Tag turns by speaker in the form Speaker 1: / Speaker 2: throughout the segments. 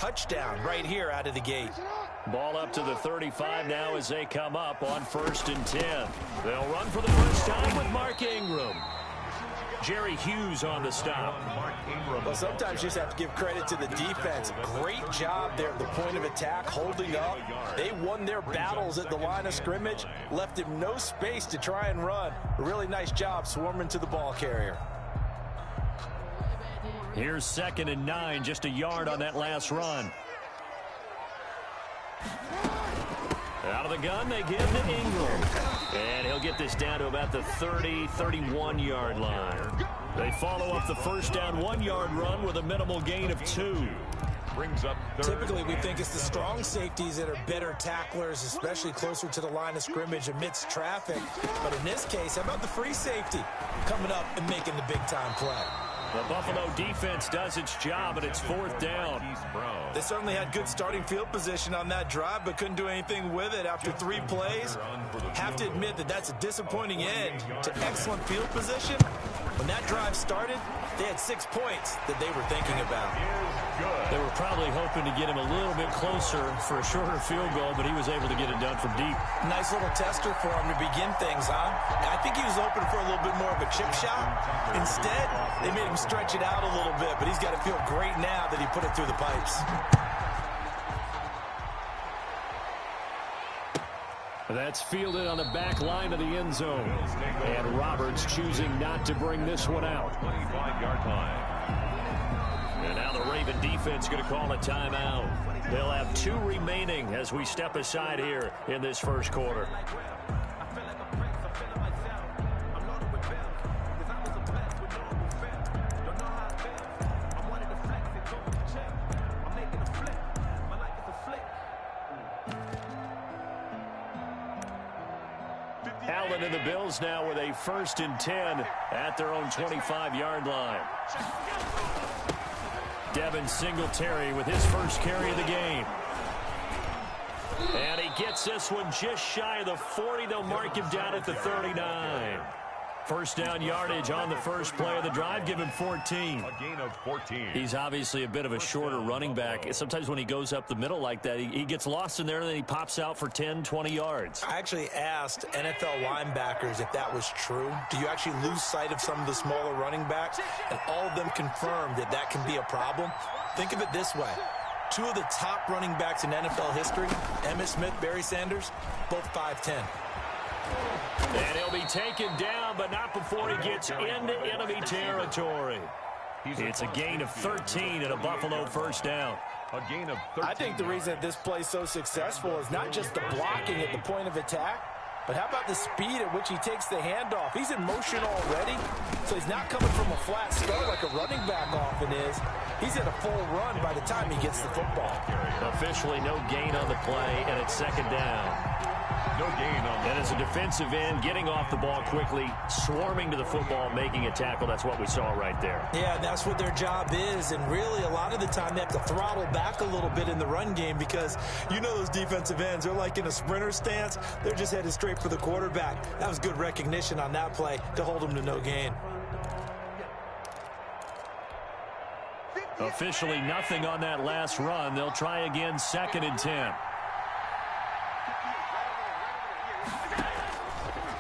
Speaker 1: Touchdown right here out of the gate.
Speaker 2: Ball up to the 35 now as they come up on 1st and 10. They'll run for the first time with Mark Ingram. Jerry Hughes on the stop.
Speaker 1: Well, sometimes you just have to give credit to the defense. Great job there at the point of attack, holding up. They won their battles at the line of scrimmage, left him no space to try and run. A really nice job swarming to the ball carrier.
Speaker 2: Here's 2nd and 9, just a yard on that last run. Out of the gun, they give to Ingram. And he'll get this down to about the 30, 31-yard line. They follow up the first down 1-yard run with a minimal gain of 2.
Speaker 3: Brings up
Speaker 1: Typically, we think it's the strong safeties that are better tacklers, especially closer to the line of scrimmage amidst traffic. But in this case, how about the free safety coming up and making the big-time play?
Speaker 2: The Buffalo defense does its job, and it's 4th down.
Speaker 1: They certainly had good starting field position on that drive, but couldn't do anything with it after 3 plays. Have to admit that that's a disappointing end to excellent field position. When that drive started, they had 6 points that they were thinking about.
Speaker 2: They were probably hoping to get him a little bit closer for a shorter field goal, but he was able to get it done from deep.
Speaker 1: Nice little tester for him to begin things, huh? I think he was open for a little bit more of a chip shot. Instead, they made him stretch it out a little bit, but he's got to feel great now that he put it through the pipes.
Speaker 2: That's fielded on the back line of the end zone. And Roberts choosing not to bring this one out.
Speaker 3: 25-yard line.
Speaker 2: And now the Raven defense going to call a timeout. They'll have 2 remaining as we step aside here in this first quarter. Allen and the Bills now with a 1st and 10 at their own 25-yard line. Devin Singletary with his first carry of the game. And he gets this one just shy of the 40. They'll mark him down at the 39. First down yardage on the first play of the drive. Give him 14.
Speaker 3: A gain of 14.
Speaker 2: He's obviously a bit of a shorter running back. Sometimes when he goes up the middle like that, he gets lost in there, and then he pops out for 10, 20 yards.
Speaker 1: I actually asked NFL linebackers if that was true. Do you actually lose sight of some of the smaller running backs? And all of them confirmed that that can be a problem. Think of it this way. 2 of the top running backs in NFL history, Emmitt Smith, Barry Sanders, both 5'10".
Speaker 2: And he'll be taken down, but not before he gets into enemy territory. It's a gain of 13 and a Buffalo first down.
Speaker 3: A gain of 13.
Speaker 1: I think the reason that this play is so successful is not just the blocking at the point of attack, but how about the speed at which he takes the handoff? He's in motion already, so he's not coming from a flat start like a running back often is. He's at a full run by the time he gets the football.
Speaker 2: Officially no gain on the play, and it's 2nd down.
Speaker 3: No gain on
Speaker 2: And as a defensive end, getting off the ball quickly, swarming to the football, making a tackle, that's what we saw right there.
Speaker 1: Yeah, that's what their job is, and really a lot of the time they have to throttle back a little bit in the run game because you know those defensive ends, they're like in a sprinter stance. They're just headed straight for the quarterback. That was good recognition on that play to hold him to no gain.
Speaker 2: Officially nothing on that last run. They'll try again, 2nd and 10.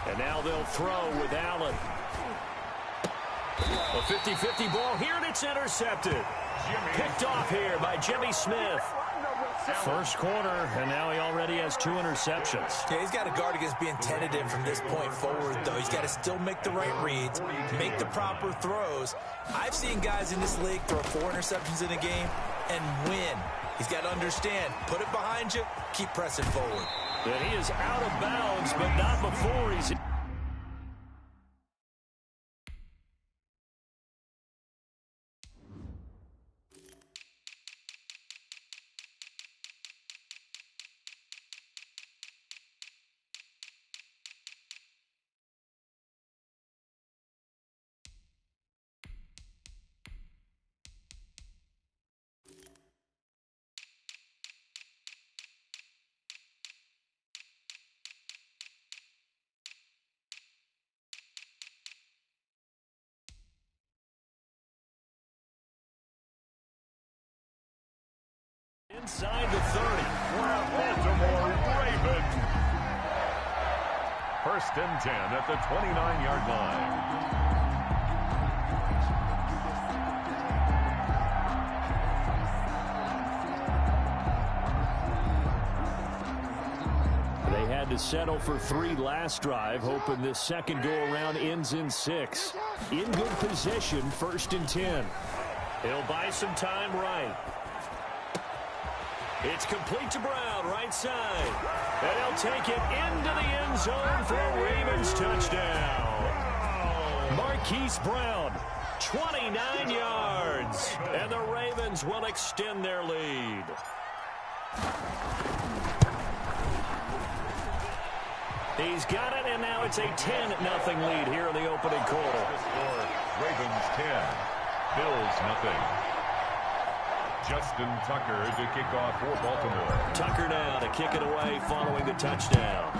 Speaker 2: And now they'll throw with Allen. A 50-50 ball here, and it's intercepted. Picked off here by Jimmy Smith. First quarter, and now he already has 2 interceptions.
Speaker 1: Yeah, he's got to guard against being tentative from this point forward, though. He's got to still make the right reads, make the proper throws. I've seen guys in this league throw 4 interceptions in a game and win. He's got to understand, put it behind you, keep pressing forward.
Speaker 2: And he is out of bounds, but not before he's... inside the 30.
Speaker 3: Baltimore Ravens. 1st and 10 at the 29-yard line.
Speaker 2: They had to settle for 3 last drive, hoping this second go-around ends in 6. In good position, 1st and 10. He'll buy some time right. It's complete to Brown, right side. And he'll take it into the end zone for a Ravens touchdown. Marquise Brown, 29 yards. And the Ravens will extend their lead. He's got it, and now it's a 10-0 lead here in the opening quarter.
Speaker 3: Ravens 10, Bills nothing. Justin Tucker to kick off for Baltimore.
Speaker 2: Tucker now to kick it away following the touchdown.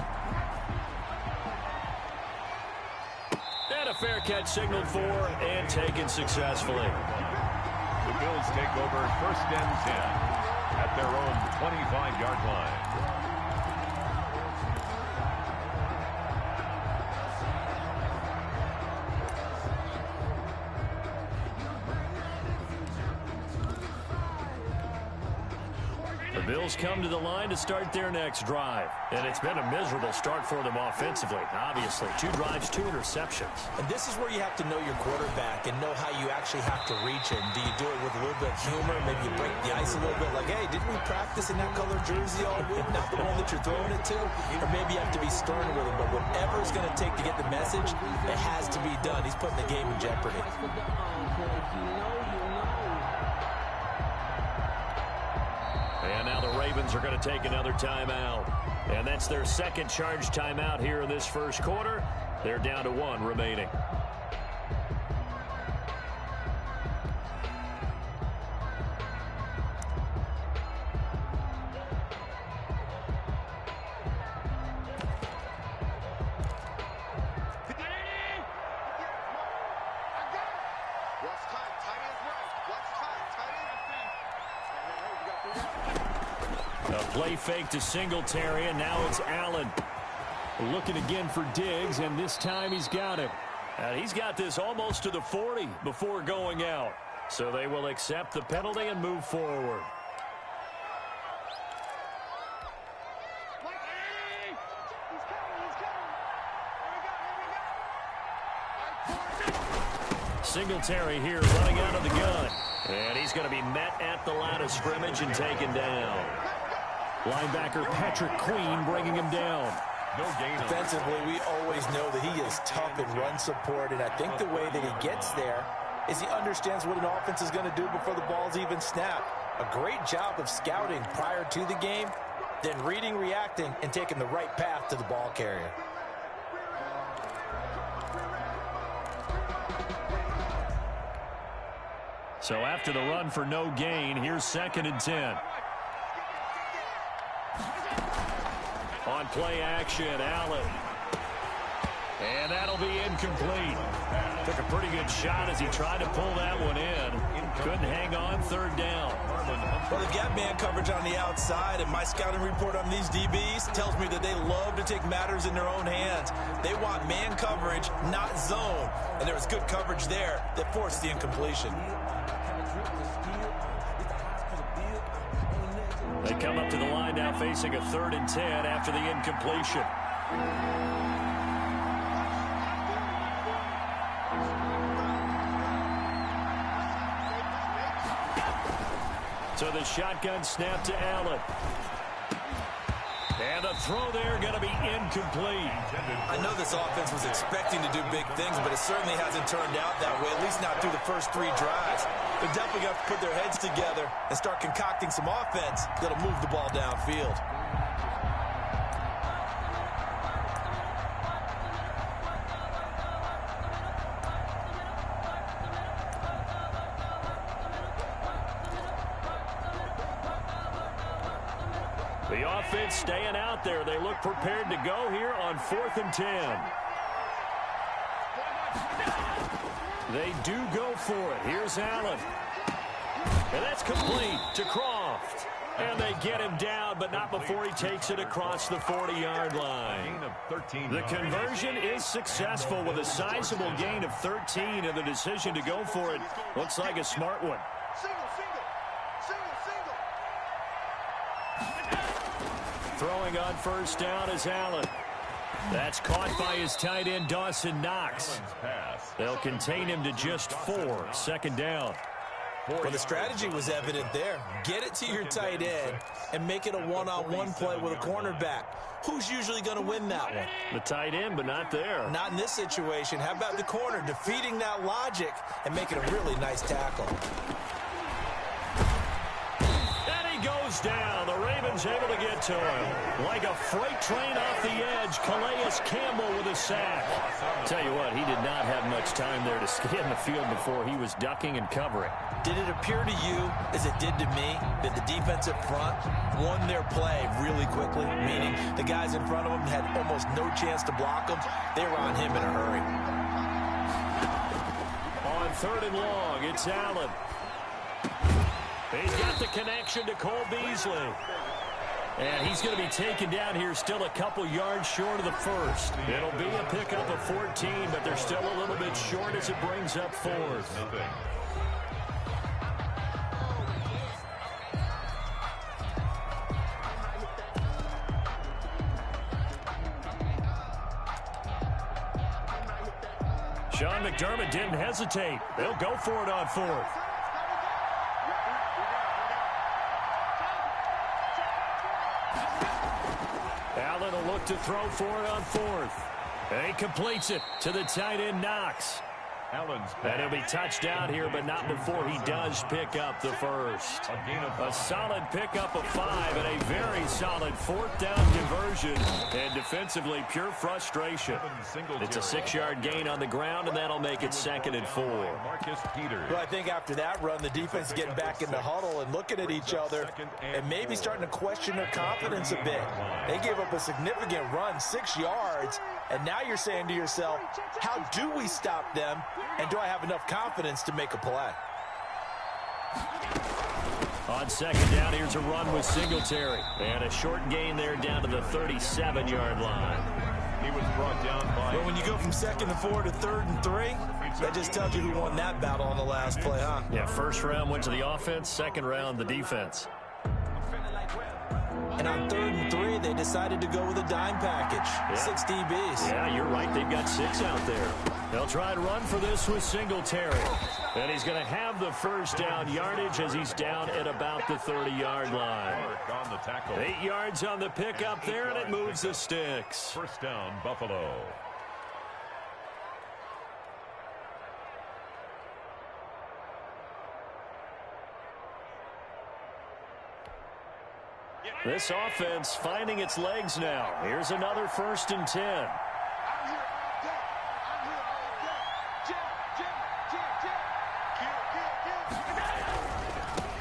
Speaker 2: And a fair catch signaled for and taken successfully.
Speaker 3: The Bills take over 1st and 10 at their own 25-yard line.
Speaker 2: The Bills come to the line to start their next drive. And it's been a miserable start for them offensively. Obviously, 2 drives, 2 interceptions.
Speaker 1: And this is where you have to know your quarterback and know how you actually have to reach him. Do you do it with a little bit of humor? Maybe you break the ice a little bit. Like, hey, didn't we practice in that color jersey all week? Not the one that you're throwing it to? Or maybe you have to be stern with him. But whatever it's going to take to get the message, it has to be done. He's putting the game in jeopardy.
Speaker 2: And now the Ravens are going to take another timeout. And that's their second charge timeout here in this first quarter. They're down to 1 remaining. Play fake to Singletary, and now it's Allen. Looking again for Diggs, and this time he's got him. And he's got this almost to the 40 before going out. So they will accept the penalty and move forward. Singletary here running out of the gun. And he's going to be met at the line of scrimmage and taken down. Linebacker Patrick Queen bringing him down.
Speaker 3: No gain.
Speaker 1: Defensively, we always know that he is tough in run support, and I think the way that he gets there is he understands what an offense is going to do before the ball's even snapped. A great job of scouting prior to the game, then reading, reacting, and taking the right path to the ball carrier.
Speaker 2: So after the run for no gain, here's 2nd and 10. On play action, Allen. And that'll be incomplete. Took a pretty good shot as he tried to pull that one in. Couldn't hang on, 3rd down.
Speaker 1: Well, they've got man coverage on the outside, and my scouting report on these DBs tells me that they love to take matters in their own hands. They want man coverage, not zone. And there was good coverage there that forced the incompletion.
Speaker 2: They come up to the line now facing a 3rd and 10 after the incompletion. So the shotgun snap to Allen. And the throw there going to be incomplete.
Speaker 1: I know this offense was expecting to do big things, but it certainly hasn't turned out that way, at least not through the first 3 drives. They're definitely going to have to put their heads together and start concocting some offense that'll move the ball downfield.
Speaker 2: The offense staying out there. They look prepared to go here on 4th and 10. They do go for it. Here's Allen. And that's complete to Croft. And they get him down, but not before he takes it across the 40-yard line. The conversion is successful with a sizable gain of 13, and the decision to go for it looks like a smart one. Throwing on first down is Allen. That's caught by his tight end, Dawson Knox. They'll contain him to just 4, second down.
Speaker 1: Well, the strategy was evident there. Get it to your tight end and make it a one-on-one play with a cornerback. Who's usually going to win that one?
Speaker 2: The tight end, but not there.
Speaker 1: Not in this situation. How about the corner defeating that logic and making a really nice tackle?
Speaker 2: Goes down. The Ravens able to get to him. Like a freight train off the edge, Calais Campbell with a sack. Tell you what, he did not have much time there to scan the field before he was ducking and covering.
Speaker 1: Did it appear to you, as it did to me, that the defensive front won their play really quickly? Meaning the guys in front of them had almost no chance to block him. They were on him in a hurry.
Speaker 2: On 3rd and long, it's Allen. He's got the connection to Cole Beasley. And he's going to be taken down here still a couple yards short of the first. It'll be a pickup of 14, but they're still a little bit short as it brings up 4th. Sean McDermott didn't hesitate. They'll go for it on 4th. Allen will look to throw for it on 4th. And he completes it to the tight end, Knox. And he'll be touched down here, but not before he does pick up the first. A solid pickup of 5 and a very solid 4th down conversion. And defensively, pure frustration. It's a 6-yard gain on the ground, and that'll make it 2nd and 4.
Speaker 1: Well, I think after that run, the defense is getting back in the huddle and looking at each other and maybe starting to question their confidence a bit. They gave up a significant run, 6 yards, and now you're saying to yourself, how do we stop them? And do I have enough confidence to make a play?
Speaker 2: On 2nd down, here's a run with Singletary. And a short gain there down to the 37-yard line.
Speaker 3: He was brought down by...
Speaker 1: But when you go from 2nd and 4 to 3rd and 3, that just tells you who won that battle on the last play, huh?
Speaker 2: Yeah, first round went to the offense, 2nd round the defense.
Speaker 1: And on 3rd and 3, they decided to go with a dime package. Yeah. 6 DBs.
Speaker 2: Yeah, you're right. They've got 6 out there. They'll try to run for this with Singletary. And he's going to have the first down yardage as he's down at about the 30-yard line. 8 yards on the pickup there, and it moves the sticks.
Speaker 3: First down, Buffalo.
Speaker 2: This offense finding its legs now. Here's another 1st and 10.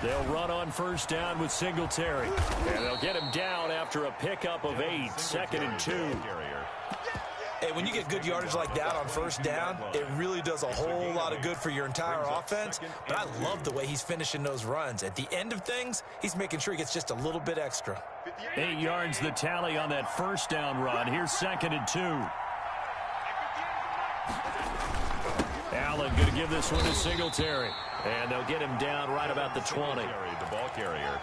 Speaker 2: They'll run on first down with Singletary. And they'll get him down after a pickup of 8, 2nd and 2.
Speaker 1: Hey, when you get good yardage like that on first down, it really does a whole lot of good for your entire offense. But I love the way he's finishing those runs. At the end of things, he's making sure he gets just a little bit extra.
Speaker 2: 8 yards the tally on that first down run. Here's 2nd and 2. Allen going to give this one to Singletary. And they'll get him down right about the 20.
Speaker 3: The ball carrier.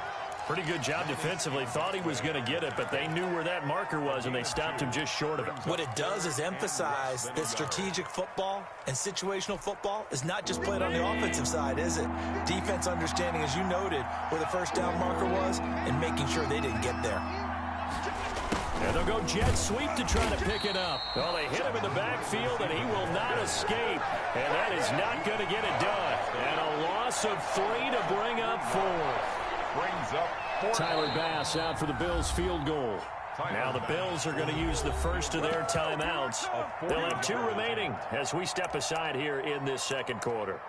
Speaker 2: Pretty good job defensively. Thought he was going to get it, but they knew where that marker was, and they stopped him just short of it.
Speaker 1: What it does is emphasize that strategic football and situational football is not just played on the offensive side, is it? Defense understanding, as you noted, where the first down marker was and making sure they didn't get there.
Speaker 2: And they'll go jet sweep to try to pick it up. Well, they hit him in the backfield, and he will not escape. And that is not going to get it done. And a loss of 3 to bring up 4.
Speaker 3: Brings up 4.
Speaker 2: Tyler Bass out for the Bills field goal. Now the Bills are going to use the first of their timeouts. They'll have 2 remaining as we step aside here in this second quarter.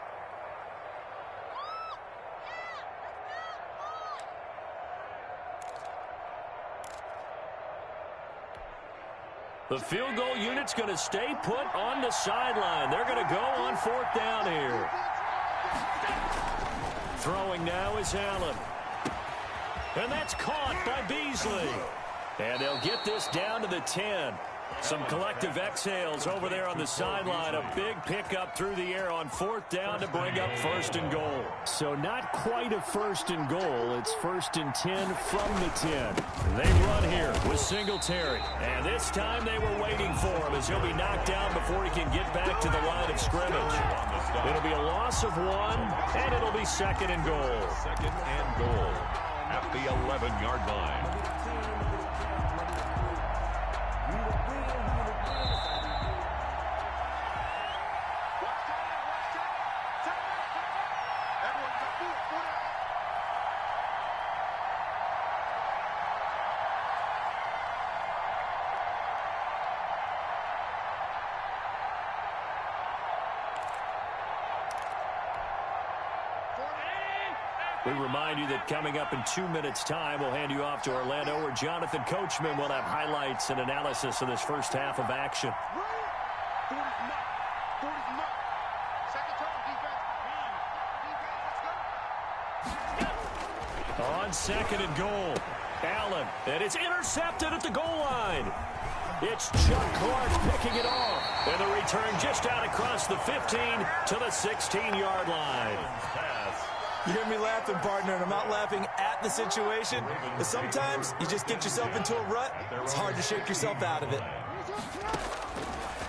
Speaker 2: The field goal unit's going to stay put on the sideline. They're going to go on 4th down here. Throwing now is Allen. And that's caught by Beasley. And they'll get this down to the 10. Some collective exhales over there on the sideline. A big pickup through the air on 4th down to bring up 1st and goal. So not quite a 1st and goal. It's 1st and 10 from the 10. They run here with Singletary. And this time they were waiting for him as he'll be knocked down before he can get back to the line of scrimmage. It'll be a loss of 1, and it'll be 2nd and goal.
Speaker 3: 2nd and goal at the 11-yard line.
Speaker 2: We remind you that coming up in 2 minutes' time, we'll hand you off to Orlando, where Jonathan Coachman will have highlights and analysis of this first half of action. On 2nd and goal, Allen, and it's intercepted at the goal line. It's Chuck Clark picking it off, and the return just out across the 15 to the 16-yard line.
Speaker 1: You hear me laughing, partner, and I'm not laughing at the situation, but sometimes you just get yourself into a rut. It's hard to shake yourself out of it.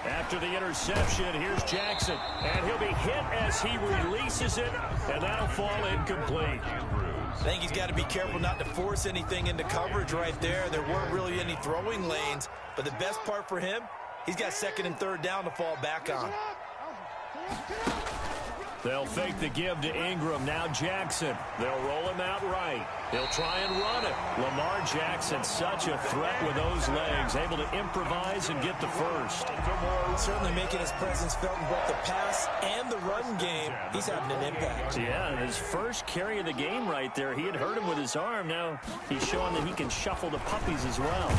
Speaker 2: After the interception, here's Jackson, and he'll be hit as he releases it, and that'll fall incomplete.
Speaker 1: I think he's got to be careful not to force anything into coverage right there. There weren't really any throwing lanes, but the best part for him, he's got 2nd and 3rd down to fall back on.
Speaker 2: They'll fake the give to Ingram. Now Jackson. They'll roll him out right. He'll try and run it. Lamar Jackson, such a threat with those legs, able to improvise and get the first.
Speaker 1: Certainly making his presence felt in both the pass and the run game. He's having an impact.
Speaker 2: Yeah, his first carry of the game right there. He had hurt him with his arm. Now he's showing that he can shuffle the puppies as well.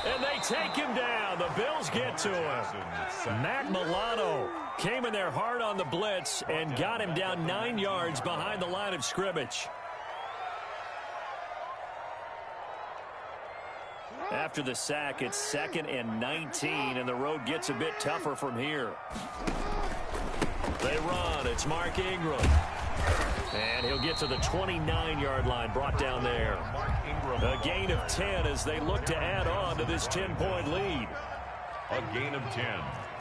Speaker 2: And they take him down. The Bills get to him. Matt Milano came in there hard on the blitz and got him down 9 yards behind the line of scrimmage. After the sack, it's 2nd and 19, and the road gets a bit tougher from here. They run. It's Mark Ingram. And he'll get to the 29-yard line, brought down there. A gain of 10 as they look to add on to this 10-point lead.
Speaker 3: A gain of 10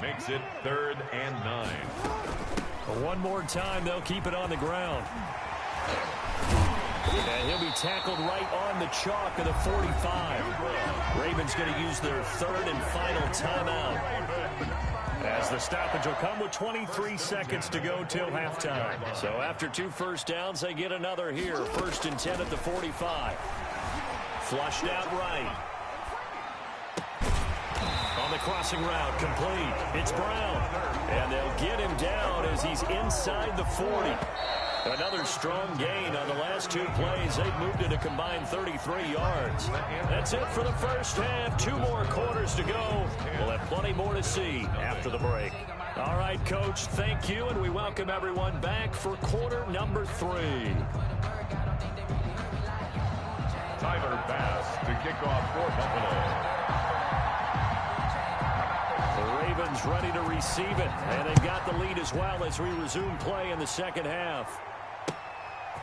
Speaker 3: makes it 3rd and 9.
Speaker 2: One more time, they'll keep it on the ground. And he'll be tackled right on the chalk of the 45. Ravens going to use their 3rd and final timeout, as the stoppage will come with 23 seconds to go till halftime. So after 2 first downs, they get another here. 1st and 10 at the 45. Flushed out right. On the crossing route, complete. It's Brown. And they'll get him down as he's inside the 40. Another strong gain on the last 2 plays. They've moved it a combined 33 yards. That's it for the first half. 2 more quarters to go. We'll have plenty more to see after the break. All right, Coach, thank you, and we welcome everyone back for quarter number 3.
Speaker 3: Tyler Bass to kick off for Buffalo.
Speaker 2: The Ravens ready to receive it, and they've got the lead as well as we resume play in the second half.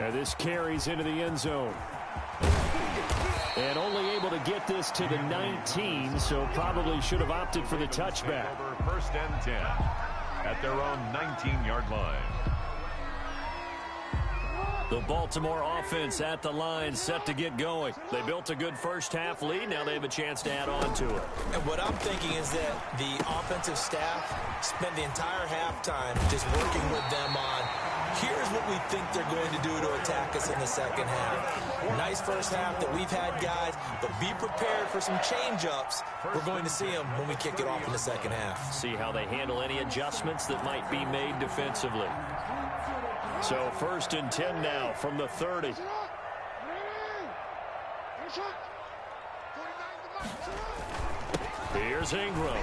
Speaker 2: And this carries into the end zone. And only able to get this to the 19, so probably should have opted for the touchback.
Speaker 3: 1st and 10 at their own 19-yard line.
Speaker 2: The Baltimore offense at the line, set to get going. They built a good first half lead. Now they have a chance to add on to it.
Speaker 1: And what I'm thinking is that the offensive staff spent the entire halftime just working with them on, here's what we think they're going to do to attack us in the second half. Nice first half that we've had, guys, but be prepared for some change-ups. We're going to see them when we kick it off in the second half.
Speaker 2: See how they handle any adjustments that might be made defensively. So 1st and 10 now from the 30. Here's Ingram.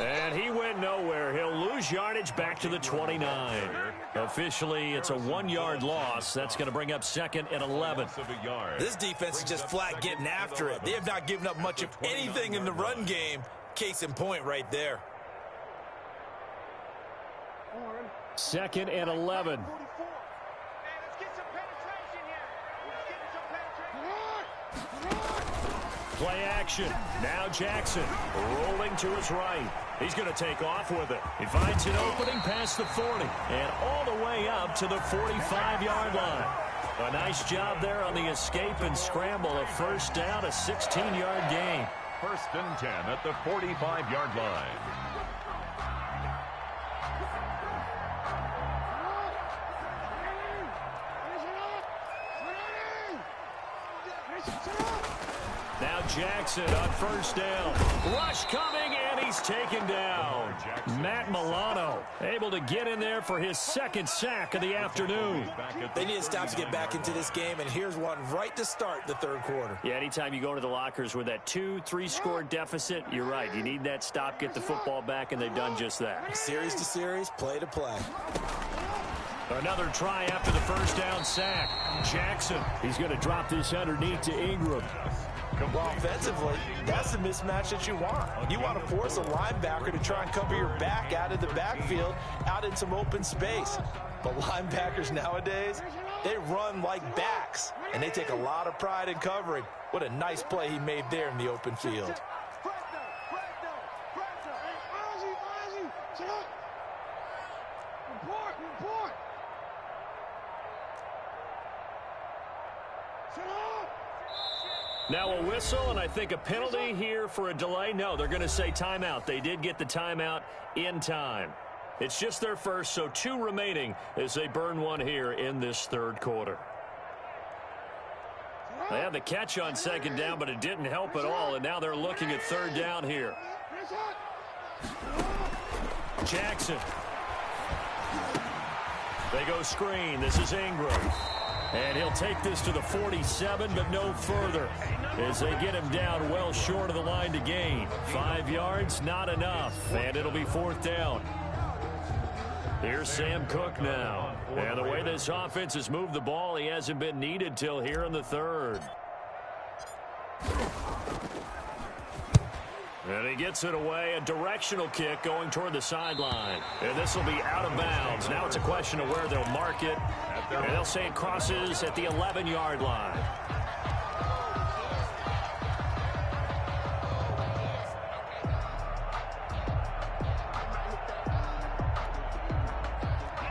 Speaker 2: And he went nowhere. He'll lose yardage back to the 29. Officially, it's a 1-yard loss. That's going to bring up 2nd and 11.
Speaker 1: This defense is just flat getting after it. They have not given up much of anything in the run game. Case in point right there.
Speaker 2: 2nd and 11. Play action. Now Jackson rolling to his right. He's going to take off with it. He finds an opening past the 40 and all the way up to the 45-yard line. A nice job there on the escape and scramble. A first down, a 16-yard gain.
Speaker 3: 1st and 10 at the 45-yard line.
Speaker 2: Now Jackson on first down. Rush coming, and he's taken down. Matt Milano able to get in there for his 2nd sack of the afternoon.
Speaker 1: They need to stop to get back into this game, and here's one right to start the 3rd quarter.
Speaker 2: Yeah, anytime you go to the lockers with that 2-3 score deficit, you're right. You need that stop, get the football back, and they've done just that.
Speaker 1: Series to series, play to play.
Speaker 2: Another try after the first down sack. Jackson, he's going to drop this underneath to Ingram.
Speaker 1: Well, offensively, that's the mismatch that you want. You want to force a linebacker to try and cover your back out of the backfield, out in some open space. But linebackers nowadays, they run like backs, and they take a lot of pride in covering. What a nice play he made there in the open field.
Speaker 2: Now a whistle, and I think a penalty here for a delay. No, they're going to say timeout. They did get the timeout in time. It's just their first, so 2 remaining as they burn one here in this 3rd quarter. They had the catch on 2nd down, but it didn't help at all, and now they're looking at 3rd down here. Jackson. They go screen. This is Ingram. And he'll take this to the 47, but no further, as they get him down well short of the line to gain. 5 yards, not enough, and it'll be 4th down. Here's Sam Cook now. And the way this offense has moved the ball, he hasn't been needed till here in the 3rd. And he gets it away, a directional kick going toward the sideline. And this will be out of bounds. Now it's a question of where they'll mark it. And they'll say it crosses at the 11-yard line.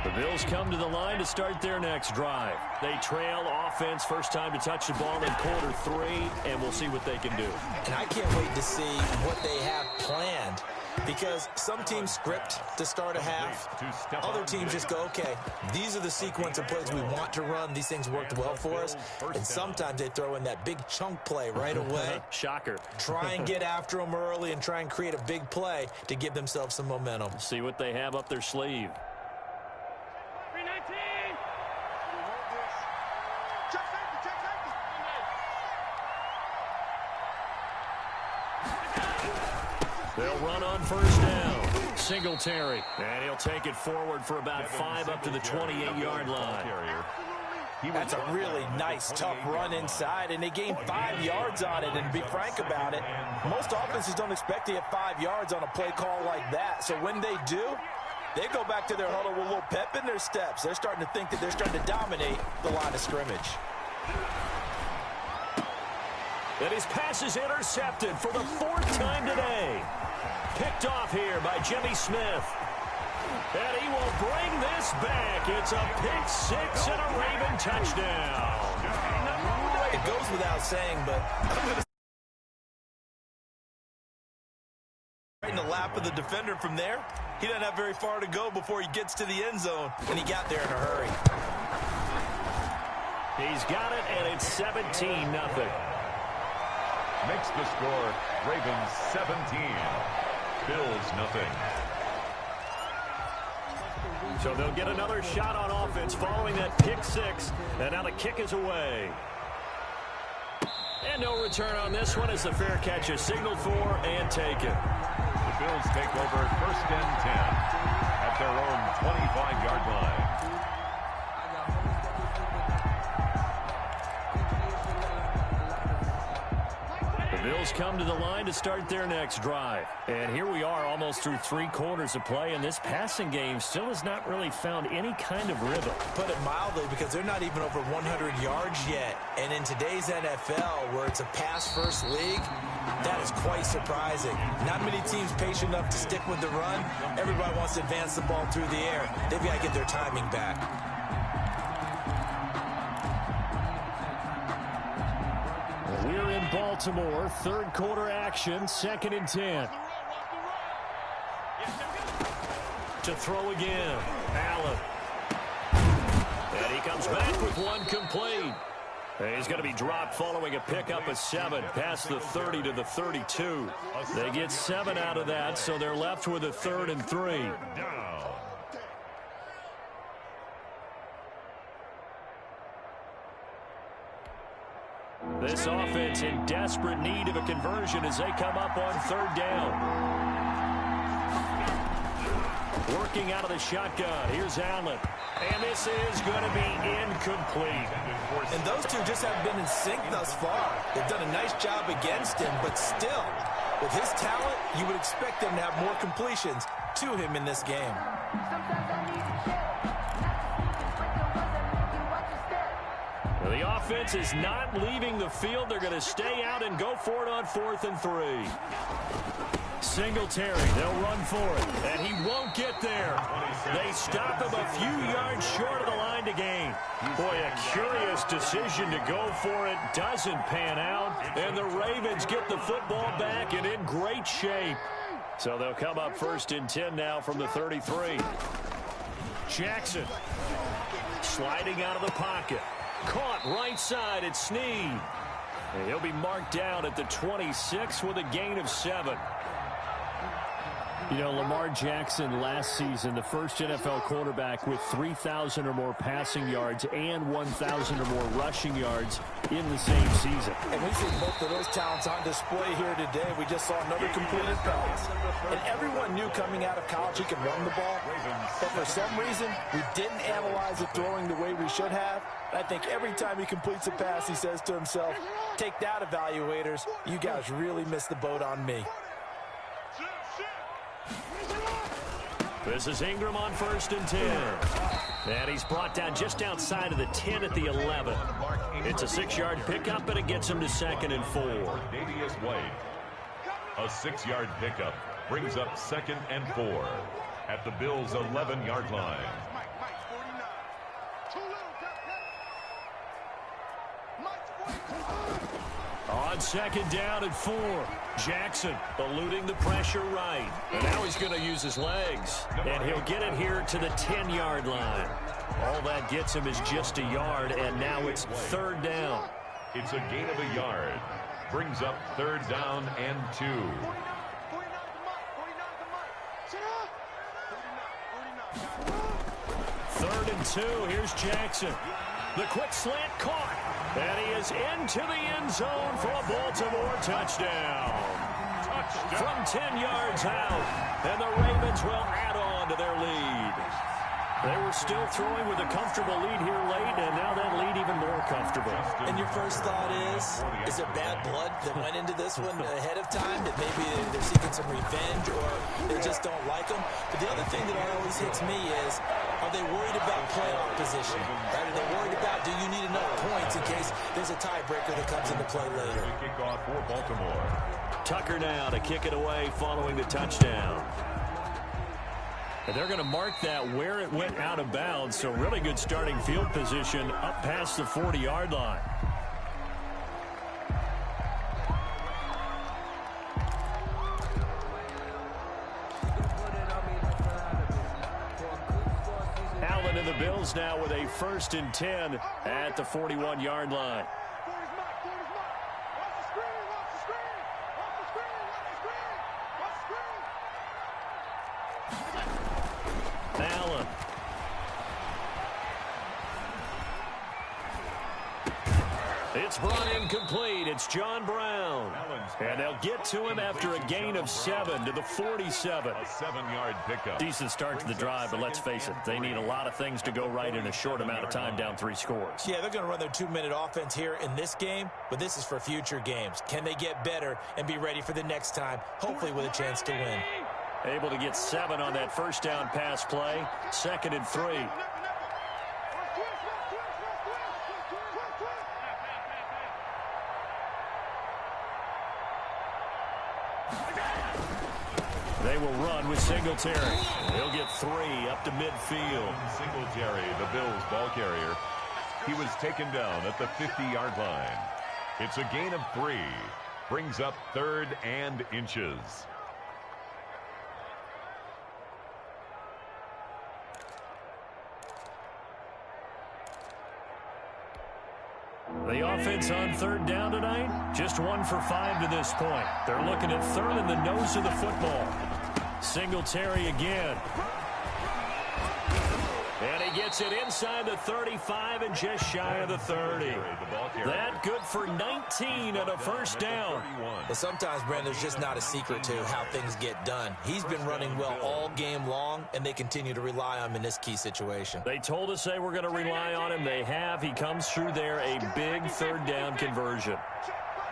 Speaker 2: The Bills come to the line to start their next drive. They trail offense, first time to touch the ball in quarter 3, and we'll see what they can do.
Speaker 1: And I can't wait to see what they have planned, because some teams script to start a half. Other teams just go, okay, these are the sequence of plays we want to run. These things worked well for us. And sometimes they throw in that big chunk play right away.
Speaker 2: Shocker.
Speaker 1: Try and get after them early and try and create a big play to give themselves some momentum.
Speaker 2: See what they have up their sleeve. They'll run on first down. Singletary. And he'll take it forward for about 5 up to the 28-yard line.
Speaker 1: That's a really nice, tough run inside, and they gained 5 yards on it. And to be frank about it, most offenses don't expect to get 5 yards on a play call like that. So when they do, they go back to their huddle with a little pep in their steps. They're starting to think that they're starting to dominate the line of scrimmage.
Speaker 2: And his pass is intercepted for the 4th time today. Picked off here by Jimmy Smith. And he will bring this back. It's a pick 6 and a Raven touchdown.
Speaker 1: It goes without saying, but I'm going to right in the lap of the defender from there. He doesn't have very far to go before he gets to the end zone, and he got there in a hurry.
Speaker 2: He's got it, and it's 17-0.
Speaker 3: Makes the score Ravens 17, Bills nothing.
Speaker 2: So they'll get another shot on offense following that pick 6, and now the kick is away. And no return on this one as the fair catch is signaled for and taken.
Speaker 3: The Bills take over 1st and 10 at their own 25-yard line.
Speaker 2: The Bills come to the line to start their next drive. And here we are almost through 3 quarters of play, and this passing game still has not really found any kind of rhythm.
Speaker 1: Put it mildly, because they're not even over 100 yards yet. And in today's NFL, where it's a pass-first league, that is quite surprising. Not many teams patient enough to stick with the run. Everybody wants to advance the ball through the air. They've got to get their timing back.
Speaker 2: We're in Baltimore, 3rd quarter action, 2nd and 10. To throw again, Allen. And he comes back with one complete. He's going to be dropped following a pickup of 7 past the 30 to the 32. They get 7 out of that, so they're left with a 3rd and 3. This offense in desperate need of a conversion as they come up on 3rd down. Working out of the shotgun. Here's Allen. And this is going to be incomplete.
Speaker 1: And those two just haven't been in sync thus far. They've done a nice job against him, but still, with his talent, you would expect them to have more completions to him in this game.
Speaker 2: The offense is not leaving the field. They're going to stay out and go for it on 4th and 3. Singletary, they'll run for it, and he won't get there. They stop him a few yards short of the line to gain. Boy, a curious decision to go for it. Doesn't pan out, and the Ravens get the football back and in great shape. So they'll come up 1st and 10 now from the 33. Jackson sliding out of the pocket. Caught right side at Snead. And he'll be marked down at the 26 with a gain of 7. You know, Lamar Jackson last season, the first NFL quarterback with 3,000 or more passing yards and 1,000 or more rushing yards in the same season.
Speaker 1: And we see both of those talents on display here today. We just saw another completed pass. And everyone knew coming out of college he could run the ball. But for some reason, we didn't analyze the throwing the way we should have. I think every time he completes a pass, he says to himself, take that, evaluators. You guys really missed the boat on me.
Speaker 2: This is Ingram on 1st and 10. And he's brought down just outside of the 10 at the 11. It's a 6-yard pickup, but it gets him to 2nd and 4.
Speaker 3: Davius White. A 6-yard pickup brings up 2nd and 4 at the Bills' 11-yard line.
Speaker 2: On 2nd down and 4. Jackson eluding the pressure right. And now he's going to use his legs. And he'll get it here to the 10-yard line. All that gets him is just a yard, and now it's 3rd down.
Speaker 3: It's a gain of a yard. Brings up 3rd down and 2.
Speaker 2: 3rd and 2. Here's Jackson. The quick slant caught. And he is into the end zone for a Baltimore touchdown. From 10 yards out. And the Ravens will add on to their lead. They were still throwing with a comfortable lead here late, and now that lead even more comfortable.
Speaker 1: And your first thought is there bad blood that went into this one ahead of time, that maybe they're seeking some revenge or they just don't like them? But the other thing that always hits me is, are they worried about playoff position? Right? Are they worried about, do you need enough points in case there's a tiebreaker that comes into play later?
Speaker 3: Kickoff for Baltimore.
Speaker 2: Tucker now to kick it away following the touchdown. And they're going to mark that where it went out of bounds, so really good starting field position up past the 40-yard line. Allen and the Bills now with a 1st and 10 at the 41-yard line. Allen. It's brought in complete. It's John Brown. And they'll get to him after a gain of 7 to the 47.
Speaker 3: A 7-yard pickup.
Speaker 2: Decent start to the drive, but let's face it, they need a lot of things to go right in a short amount of time, down 3 scores.
Speaker 1: Yeah, they're going to run their 2-minute offense here in this game, but this is for future games. Can they get better and be ready for the next time, hopefully with a chance to win?
Speaker 2: Able to get 7 on that first down pass play. 2nd and 3. They will run with Singletary. He'll get 3 up to midfield.
Speaker 3: Singletary, the Bills ball carrier. He was taken down at the 50-yard line. It's a gain of 3. Brings up 3rd and inches.
Speaker 2: The offense on 3rd down tonight, just 1 for 5 to this point. They're looking at 3rd in the nose of the football. Singletary again. And he gets it inside the 35 and just shy of the 30. That good for 19 and a first down.
Speaker 1: But sometimes, Brandon, there's just not a secret to how things get done. He's been running well all game long, and they continue to rely on him in this key situation.
Speaker 2: They told us they were going to rely on him. They have. He comes through there, a big 3rd down conversion.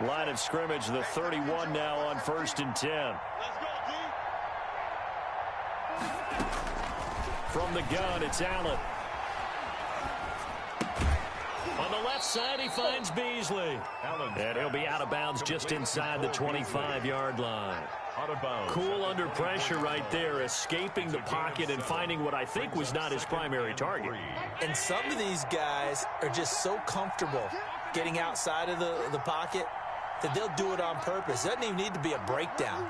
Speaker 2: Line of scrimmage, the 31 now on 1st and 10. From the gun, it's Allen. On the left side, he finds Beasley. And he'll be out of bounds just inside the 25-yard line.
Speaker 3: Out of bounds.
Speaker 2: Cool under pressure right there, escaping the pocket and finding what I think was not his primary target.
Speaker 1: And some of these guys are just so comfortable getting outside of the pocket that they'll do it on purpose. It doesn't even need to be a breakdown.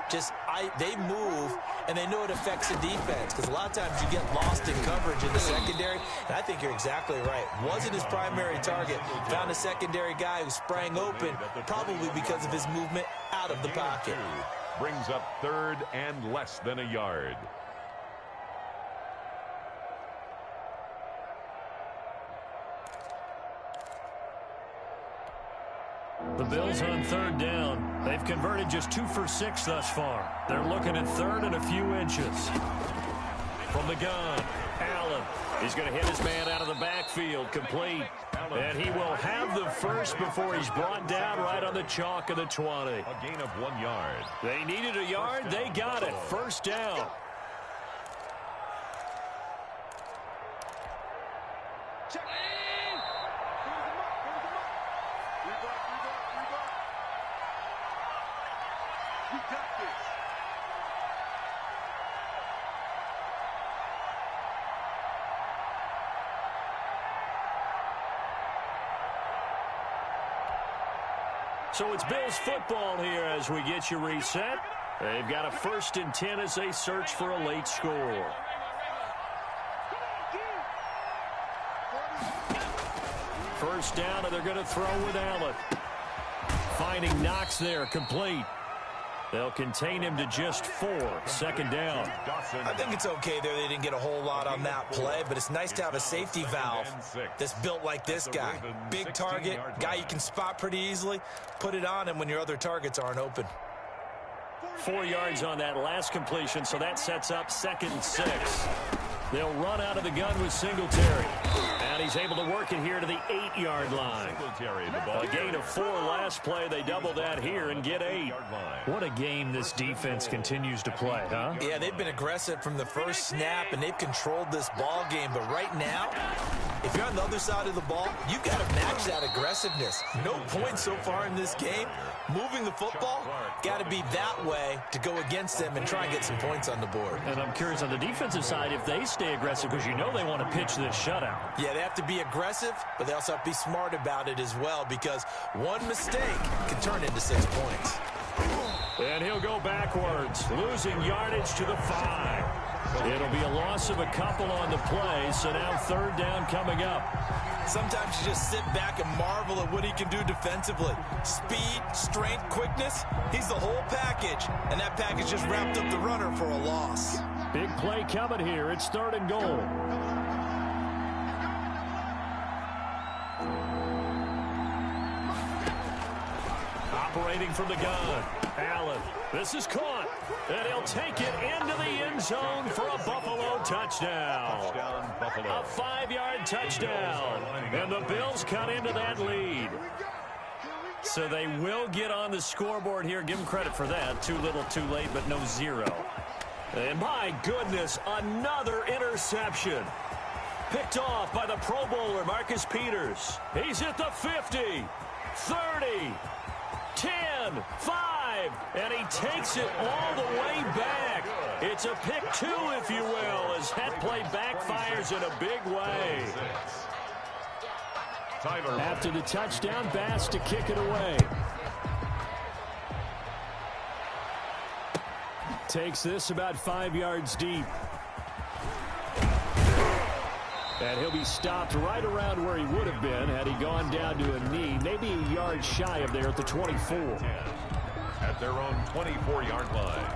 Speaker 1: They move, and they know it affects the defense, because a lot of times you get lost in coverage in the secondary, and I think you're exactly right. Wasn't his primary target. Found a secondary guy who sprang open, probably because of his movement out of the pocket.
Speaker 3: Brings up 3rd and less than a yard.
Speaker 2: The Bills on 3rd down. They've converted just 2 for 6 thus far. They're looking at 3rd and a few inches. From the gun, Allen. He's going to hit his man out of the backfield, complete. And he will have the first before he's brought down right on the chalk of the 20.
Speaker 3: A gain of 1 yard.
Speaker 2: They needed a yard. They got it. First down. So it's Bills football here as we get you reset. They've got a 1st and 10 as they search for a late score. First down, and they're going to throw with Allen. Finding Knox there, complete. They'll contain him to just 4. 2nd down.
Speaker 1: I think it's okay there. They didn't get a whole lot on that play, but it's nice to have a safety valve that's built like this guy. Big target, guy you can spot pretty easily. Put it on him when your other targets aren't open.
Speaker 2: 4 yards on that last completion, so that sets up 2nd and 6. They'll run out of the gun with Singletary. And he's able to work it here to the 8-yard line. A gain of 4 last play. They double that here and get 8. What a game this defense continues to play, huh?
Speaker 1: Yeah, they've been aggressive from the first snap, and they've controlled this ball game. But right now, if you're on the other side of the ball, you've got to match that aggressiveness. No points so far in this game. Moving the football, got to be that way to go against them and try and get some points on the board.
Speaker 2: And I'm curious on the defensive side if they stay aggressive, because you know they want to pitch this shutout.
Speaker 1: Yeah, they have to be aggressive, but they also have to be smart about it as well, because one mistake can turn into 6 points.
Speaker 2: And he'll go backwards, losing yardage to the 5. It'll be a loss of a couple on the play, so now 3rd down coming up.
Speaker 1: Sometimes you just sit back and marvel at what he can do defensively. Speed, strength, quickness, he's the whole package. And that package just wrapped up the runner for a loss.
Speaker 2: Big play coming here. It's 3rd and goal. Operating from the gun, Allen. This is caught, and he'll take it into the end zone for a Buffalo touchdown. A 5-yard touchdown, and the Bills cut into that lead. So they will get on the scoreboard here. Give them credit for that. Too little, too late, but no zero. And my goodness, another interception. Picked off by the Pro Bowler, Marcus Peters. He's at the 50, 30, 10, 5, and he takes it all the way back. It's a pick 2, if you will, as that play backfires in a big way. After the touchdown, Bass to kick it away. Takes this about 5 yards deep. And he'll be stopped right around where he would have been had he gone down to a knee, maybe a yard shy of there at the 24.
Speaker 3: At their own 24-yard line.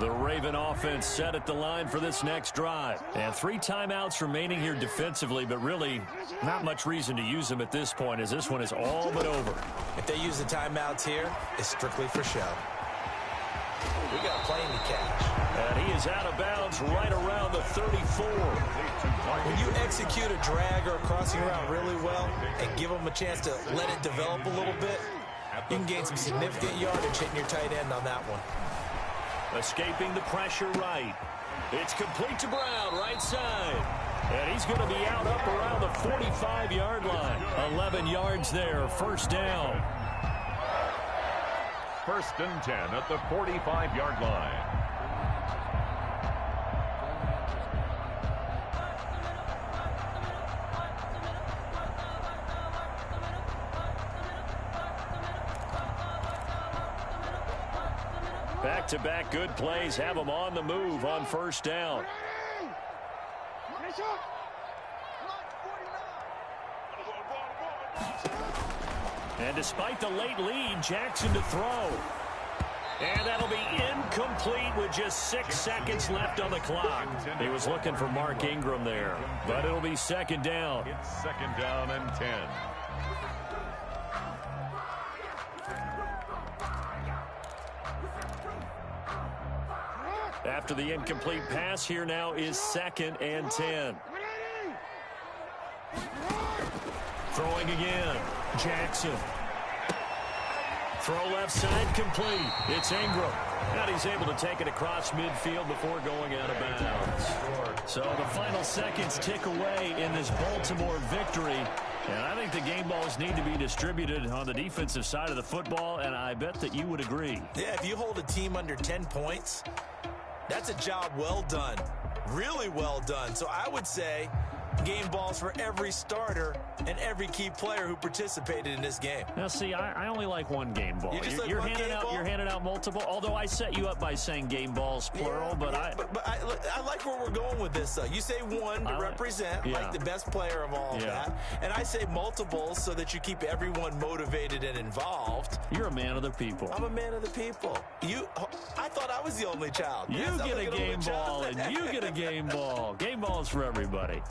Speaker 2: The Raven offense set at the line for this next drive. And 3 timeouts remaining here defensively, but really not much reason to use them at this point as this one is all but over.
Speaker 1: If they use the timeouts here, it's strictly for show. We got a plane to catch.
Speaker 2: And he is out of bounds right around the 34.
Speaker 1: When you execute a drag or a crossing route really well and give them a chance to let it develop a little bit, you can gain some significant yardage hitting your tight end on that one.
Speaker 2: Escaping the pressure right. It's complete to Brown, right side. And he's going to be out up around the 45-yard line. 11 yards there, first down.
Speaker 3: First and 10 at the 45-yard line.
Speaker 2: Back-to-back good plays have them on the move on first down. And despite the late lead, Jackson to throw. And that'll be incomplete with just 6 seconds left on the clock. He was looking for Mark Ingram there, but it'll be second down.
Speaker 3: It's second down and 10.
Speaker 2: After the incomplete pass, here now is second and 10. Throwing again. Jackson. Throw left side complete. It's Ingram. And he's able to take it across midfield before going out of bounds. So the final seconds tick away in this Baltimore victory. And I think the game balls need to be distributed on the defensive side of the football, and I bet that you would agree.
Speaker 1: Yeah, if you hold a team under 10 points, that's a job well done. Really well done. So I would say game balls for every starter and every key player who participated in this game.
Speaker 2: Now, see, I only like one game ball.
Speaker 1: You're
Speaker 2: handing out multiple. Although I set you up by saying game balls plural,
Speaker 1: yeah, but I like where we're going with this. You say one to represent like the best player of all of that, and I say multiples so that you keep everyone motivated and involved.
Speaker 2: You're a man of the people.
Speaker 1: I'm a man of the people. I thought I was the only child.
Speaker 2: You get a game ball, and you get a game ball. Game balls for everybody.